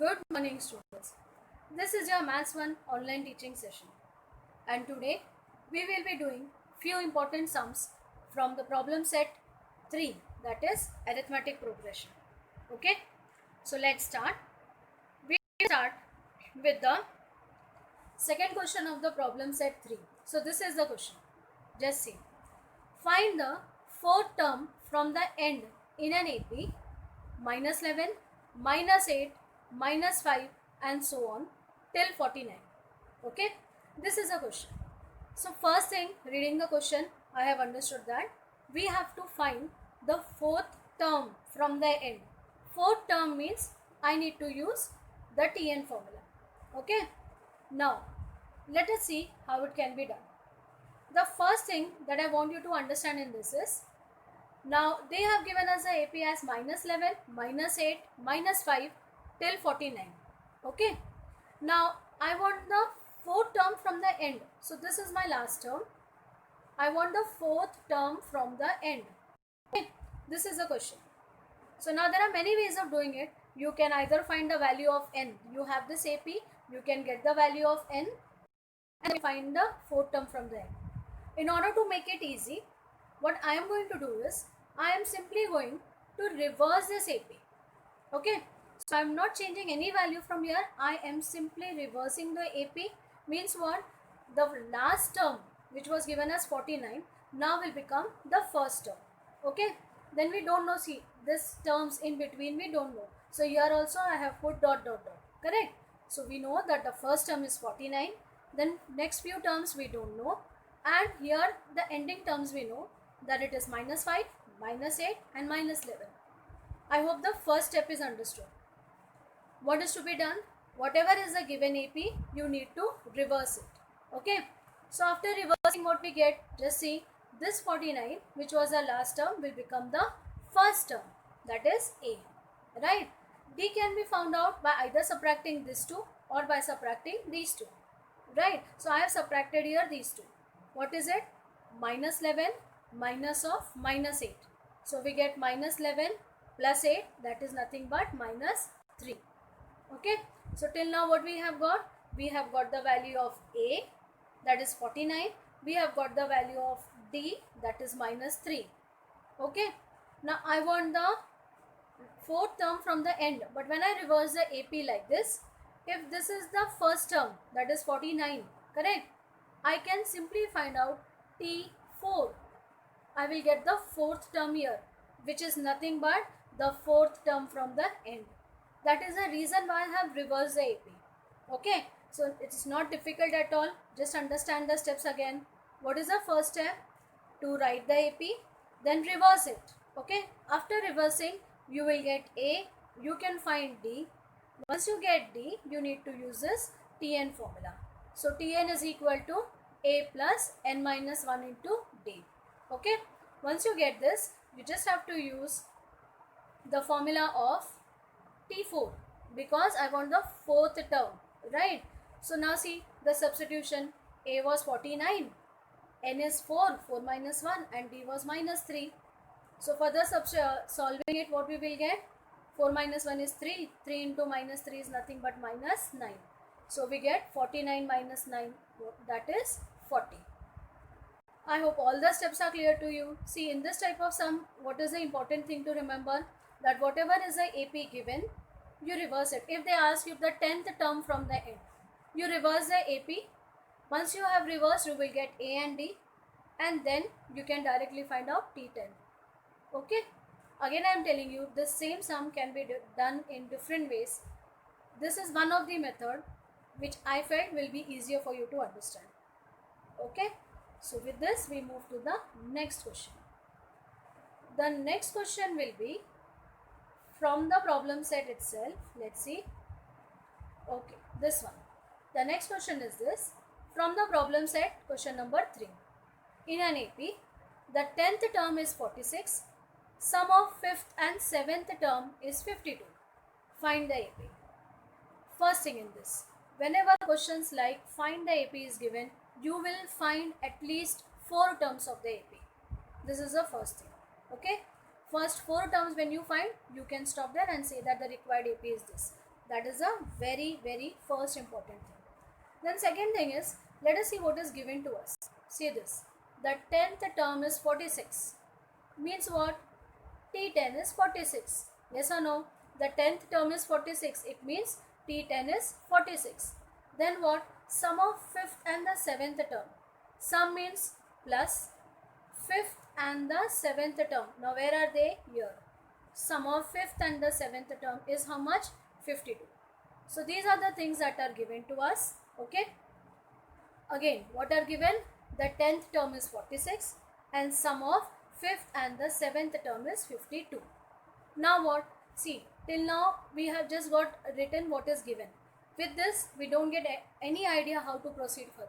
Good morning, students. This is your Maths 1 online teaching session, and today we will be doing few important sums from the problem set 3, that is arithmetic progression. Okay, so let's start. We start with the second question of the problem set 3. So this is the question. Just see. Find the fourth term from the end in an AP minus 11, minus 8, minus 5 and so on till 49. Okay, this is a question. So first thing, reading the question, I have understood that we have to find the fourth term from the end. Fourth term means I need to use the TN formula. Okay, now let us see how it can be done. The first thing that I want you to understand in this is, now they have given us the AP as minus 11, minus 8, minus 5 till 49. Okay. Now I want the fourth term from the end. So this is my last term. I want the fourth term from the end. Okay. This is the question. So now there are many ways of doing it. You can either find the value of n. You have this AP. You can get the value of n and find the fourth term from the end. In order to make it easy, what I am going to do is, I am simply going to reverse this AP. Okay, so I am not changing any value from here. I am simply reversing the AP. Means what? The last term which was given as 49 now will become the first term. Okay, then we don't know, see this terms in between we don't know. So here also I have put dot dot dot. Correct. So we know that the first term is 49. Then next few terms we don't know. And here the ending terms we know that it is minus 5, minus 8 and minus 11. I hope the first step is understood. What is to be done? Whatever is the given AP, you need to reverse it. Okay. So after reversing, what we get, just see, this 49 which was the last term will become the first term, that is A. Right. D can be found out by either subtracting this two or by subtracting these two. Right. So I have subtracted here these two. What is it? Minus 11 minus of minus 8. So we get minus 11 plus 8, that is nothing but minus 3. Okay. So till now what we have got? We have got the value of A, that is 49. We have got the value of D, that is minus 3. Okay. Now I want the fourth term from the end. But when I reverse the AP like this, if this is the first term, that is 49, correct? I can simply find out T4. I will get the fourth term here, which is nothing but the fourth term from the end. That is the reason why I have reversed the AP. Okay, so it is not difficult at all. Just understand the steps again. What is the first step? To write the AP, then reverse it. Okay, after reversing, you will get A, you can find D. Once you get D, you need to use this TN formula. So Tn is equal to A plus n minus 1 into D. Okay. Once you get this, you just have to use the formula of T4 because I want the fourth term. Right. So now see the substitution. A was 49, n is 4, 4 minus 1 and D was minus 3. So for the solving it, what we will get? 4 minus 1 is 3. 3 into minus 3 is nothing but minus 9. So we get 49 minus 9, that is 40. I hope all the steps are clear to you. See, in this type of sum, what is the important thing to remember? That whatever is the AP given, you reverse it. If they ask you the 10th term from the end, you reverse the AP. Once you have reversed, you will get A and D, and then you can directly find out T10. Okay. Again, I am telling you, this same sum can be done in different ways. This is one of the method which I felt will be easier for you to understand. Okay. So with this, we move to the next question. The next question will be from the problem set itself. Let's see. Okay, this one. The next question is this. From the problem set, question number 3. In an AP, the 10th term is 46. Sum of 5th and 7th term is 52. Find the AP. First thing in this, whenever questions like find the AP is given, you will find at least 4 terms of the AP. This is the first thing. Okay. First 4 terms when you find, you can stop there and say that the required AP is this. That is a very first important thing. Then second thing is, let us see what is given to us. See this. The 10th term is 46. Means what? T10 is 46. Yes or no? The 10th term is 46. It means T10 is 46. Then what? Sum of 5th and the 7th term. Sum means plus 5th and the 7th term. Now where are they? Here. Sum of 5th and the 7th term is how much? 52. So these are the things that are given to us. Okay. Again, what are given? The 10th term is 46 and sum of 5th and the 7th term is 52. Now what? See, till now we have just got written what is given. With this, we don't get any idea how to proceed further.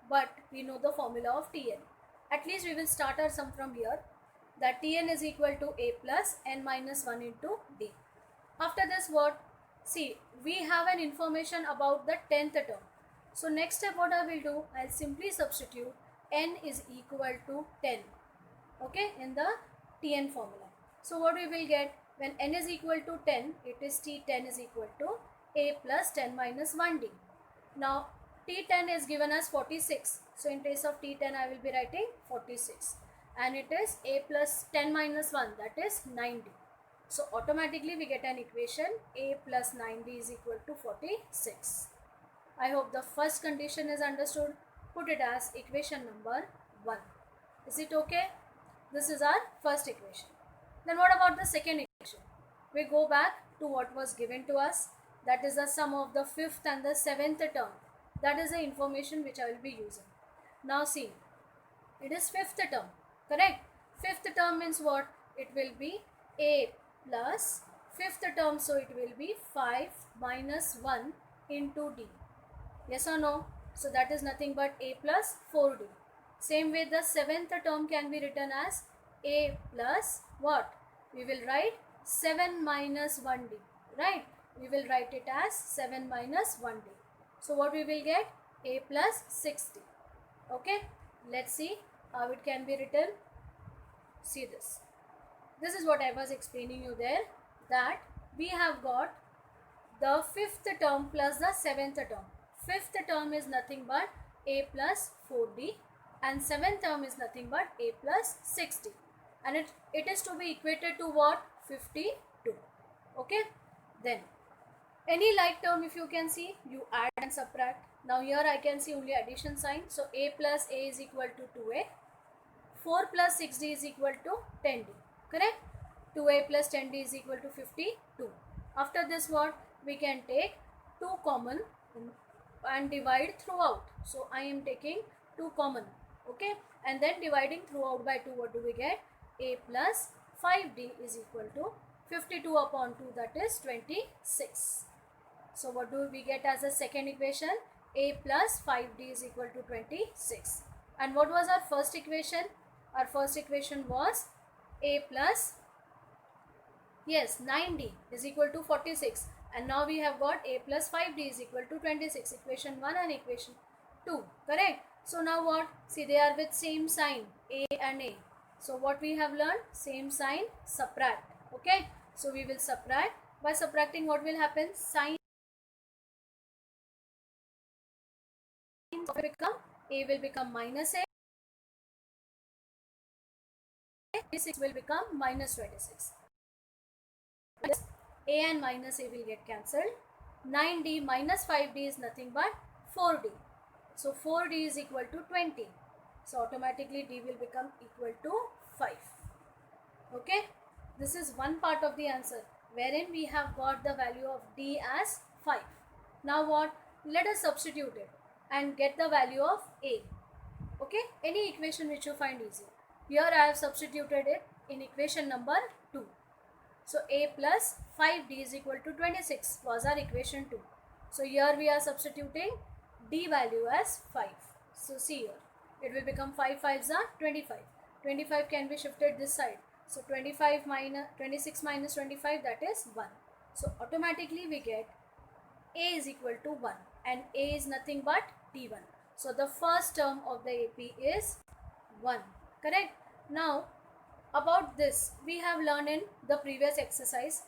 But we know the formula of Tn. At least we will start our sum from here. That Tn is equal to A plus n minus 1 into D. After this what? See, we have an information about the 10th term. So next step what I will do, I'll simply substitute n is equal to 10. Okay, in the Tn formula. So what we will get, when n is equal to 10, it is T10 is equal to A plus 10 minus 1D. Now T10 is given as 46. So in place of T10 I will be writing 46. And it is A plus 10 minus 1, that is 9D. So automatically we get an equation A plus 9D is equal to 46. I hope the first condition is understood. Put it as equation number 1. Is it okay? This is our first equation. Then what about the second equation? We go back to what was given to us. That is the sum of the 5th and the 7th term. That is the information which I will be using. Now see, it is 5th term, correct? 5th term means what? It will be A plus 5th term, so it will be 5 minus 1 into D. Yes or no? So that is nothing but A plus 4D. Same way the 7th term can be written as A plus what? We will write 7 minus 1D, right? We will write it as 7 minus 1D. So what we will get? A plus 6D. Okay, let's see how it can be written. See this. This is what I was explaining you there, that we have got the 5th term plus the 7th term. 5th term is nothing but A plus 4D and 7th term is nothing but A plus 6D. And it is to be equated to what? 52. Okay. Then any like term, if you can see, you add and subtract. Now here I can see only addition sign. So A plus A is equal to 2A. 4 plus 6D is equal to 10D. Correct? 2A plus 10D is equal to 52. After this what? We can take 2 common and divide throughout. So I am taking 2 common. Okay. And then dividing throughout by 2, what do we get? A plus 5D is equal to 52 upon 2, that is 26. So what do we get as a second equation? A plus 5D is equal to 26. And what was our first equation? Our first equation was A plus, yes, 9D is equal to 46. And now we have got A plus 5D is equal to 26. Equation 1 and equation 2. Correct? So now what? See, they are with same sign, A and A. So what we have learned? Same sign, subtract. Okay? So we will subtract. By subtracting, what will happen? Sign will become, A will become minus A. 26 will become minus 26. A and minus A will get cancelled. 9D minus 5D is nothing but 4D. So 4D is equal to 20. So automatically D will become equal to 5. Okay. This is one part of the answer wherein we have got the value of D as 5. Now what? Let us substitute it and get the value of A. Okay. Any equation which you find easy. Here I have substituted it in equation number 2. So A plus 5D is equal to 26 was our equation 2. So here we are substituting D value as 5. So see here, it will become 5 5s are 25. 25 can be shifted this side. So 25 minus 26 minus 25, that is 1. So automatically we get A is equal to 1 and A is nothing but D1. So the first term of the AP is 1. Correct? Now about this we have learned in the previous exercise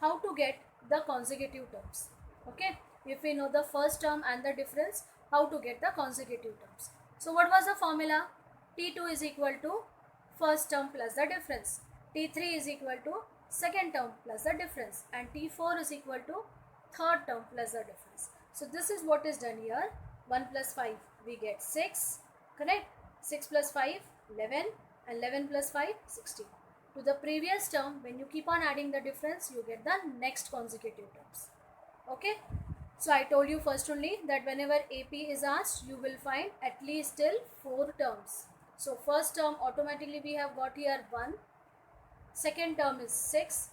how to get the consecutive terms. Okay, if we know the first term and the difference, how to get the consecutive terms. So what was the formula? T2 is equal to first term plus the difference, T3 is equal to second term plus the difference, and T4 is equal to third term plus the difference. So this is what is done here. 1 plus 5 we get 6, correct? 6 plus 5 11, and 11 plus 5 16. To the previous term, when you keep on adding the difference, you get the next consecutive terms. Okay, so I told you first only that whenever AP is asked, you will find at least till 4 terms. So first term automatically we have got here 1, second term is 6,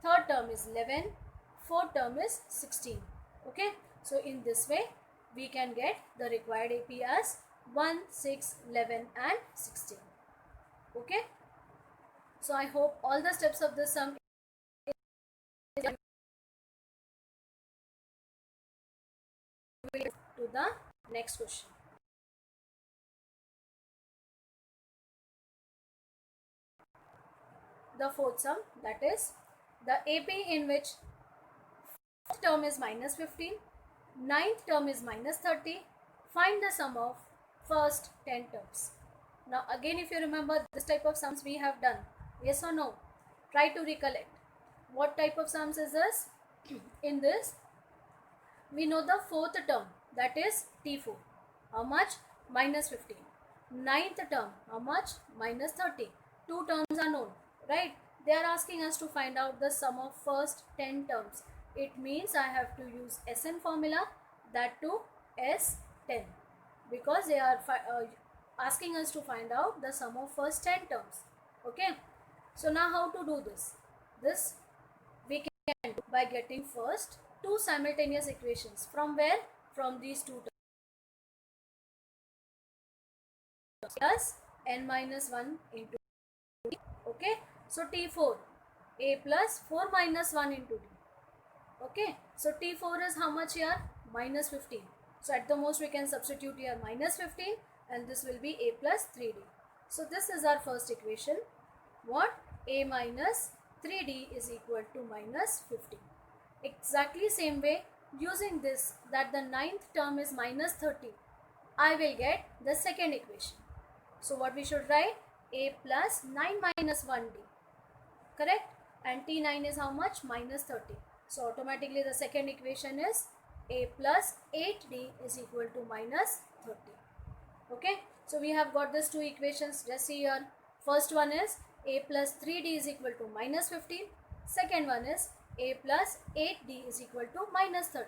third term is 11, fourth term is 16. Okay, so in this way we can get the required AP as 1, 6, 11 and 16. Okay, so I hope all the steps of this sum to the next question. The fourth sum, that is the AP in which fourth term is minus 15, ninth term is minus 30. Find the sum of first 10 terms. Now again, if you remember, this type of sums we have done, yes or no? Try to recollect. What type of sums is this? In this, we know the fourth term, that is T4. How much? Minus 15. Ninth term, how much? Minus 30. Two terms are known, right? They are asking us to find out the sum of first 10 terms. It means I have to use SN formula, that too S10, because they are asking us to find out the sum of first 10 terms. Okay, so now how to do this? This we can do by getting first two simultaneous equations. From where? From these two terms, plus n minus 1 into d. Okay, so T4, a plus 4 minus 1 into d. Okay, so T4 is how much here? Minus 15. So at the most we can substitute here minus 15, and this will be a plus 3d. So this is our first equation. What? A minus 3d is equal to minus 15. Exactly same way, using this, that the ninth term is minus 30, I will get the second equation. So what we should write? A plus 9 minus 1d, correct? And T9 is how much? Minus 30. So automatically the second equation is a plus 8d is equal to minus 30. Okay, so we have got these two equations. Just see here. First one is a plus 3d is equal to minus 15. Second one is a plus 8d is equal to minus 30.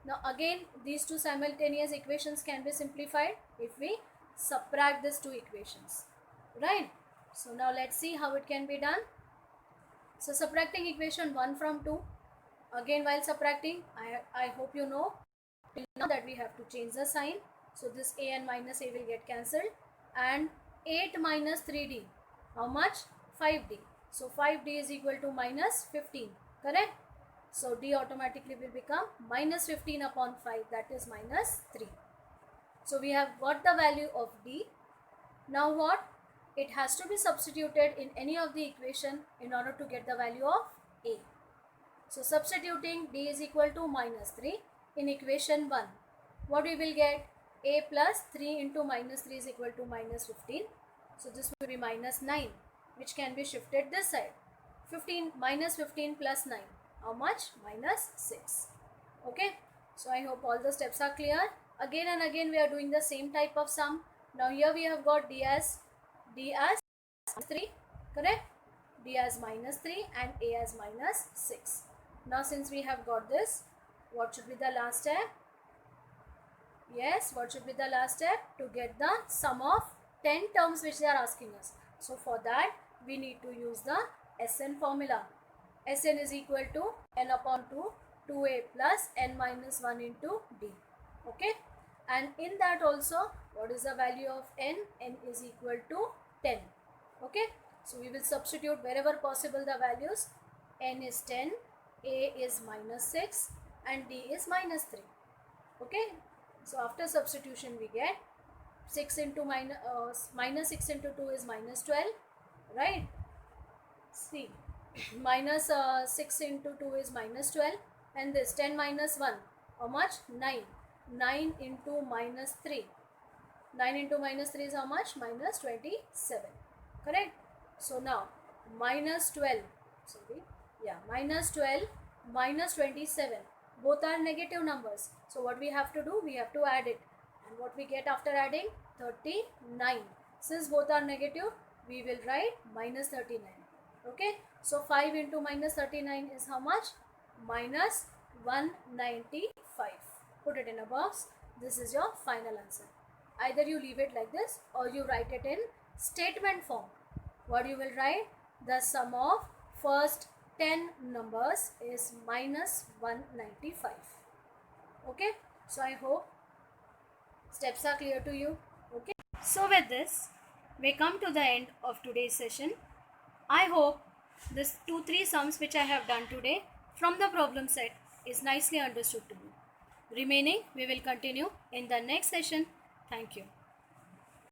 Now again, these two simultaneous equations can be simplified if we subtract these two equations, right? So now let's see how it can be done. So subtracting equation 1 from 2. Again, while subtracting, I hope you know till now that we have to change the sign. So this a and minus a will get cancelled, and 8 minus 3d, how much? 5d. So 5d is equal to minus 15, correct? So d automatically will become minus 15 upon 5, that is minus 3. So we have got the value of d. Now what? It has to be substituted in any of the equation in order to get the value of a. So substituting d is equal to minus 3 in equation 1. What we will get? A plus 3 into minus 3 is equal to minus 15. So this will be minus 9, which can be shifted this side. 15 minus 15 plus 9. How much? Minus 6. Okay. So I hope all the steps are clear. Again and again we are doing the same type of sum. Now here we have got d as 3, correct? D as minus 3 and a as minus 6. Now since we have got this, what should be the last step? Yes, what should be the last step? To get the sum of 10 terms which they are asking us. So for that we need to use the SN formula. SN is equal to n upon 2, 2a plus n minus 1 into d. Okay, and in that also, what is the value of n? N is equal to 10. Okay, so we will substitute wherever possible the values. N is 10, a is minus 6 and d is minus 3. Okay, so after substitution we get 6 into minus 6 into 2 is minus 12, right? See, minus 6 into 2 is minus 12, and this 10 minus 1, how much? 9. 9 into minus 3. 9 into minus 3 is how much? Minus 27. Correct? So now minus 12, sorry, yeah, minus 12 minus 27, both are negative numbers. So what we have to do? We have to add it. And what we get after adding? 39. Since both are negative, we will write minus 39. Okay, so 5 into minus 39 is how much? Minus 195. Put it in a box. This is your final answer. Either you leave it like this or you write it in statement form. What you will write? The sum of first 10 numbers is minus 195. Okay, so I hope steps are clear to you. Okay, so with this we come to the end of today's session. I hope this 2-3 sums which I have done today from the problem set is nicely understood to you. Remaining we will continue in the next session. Thank you.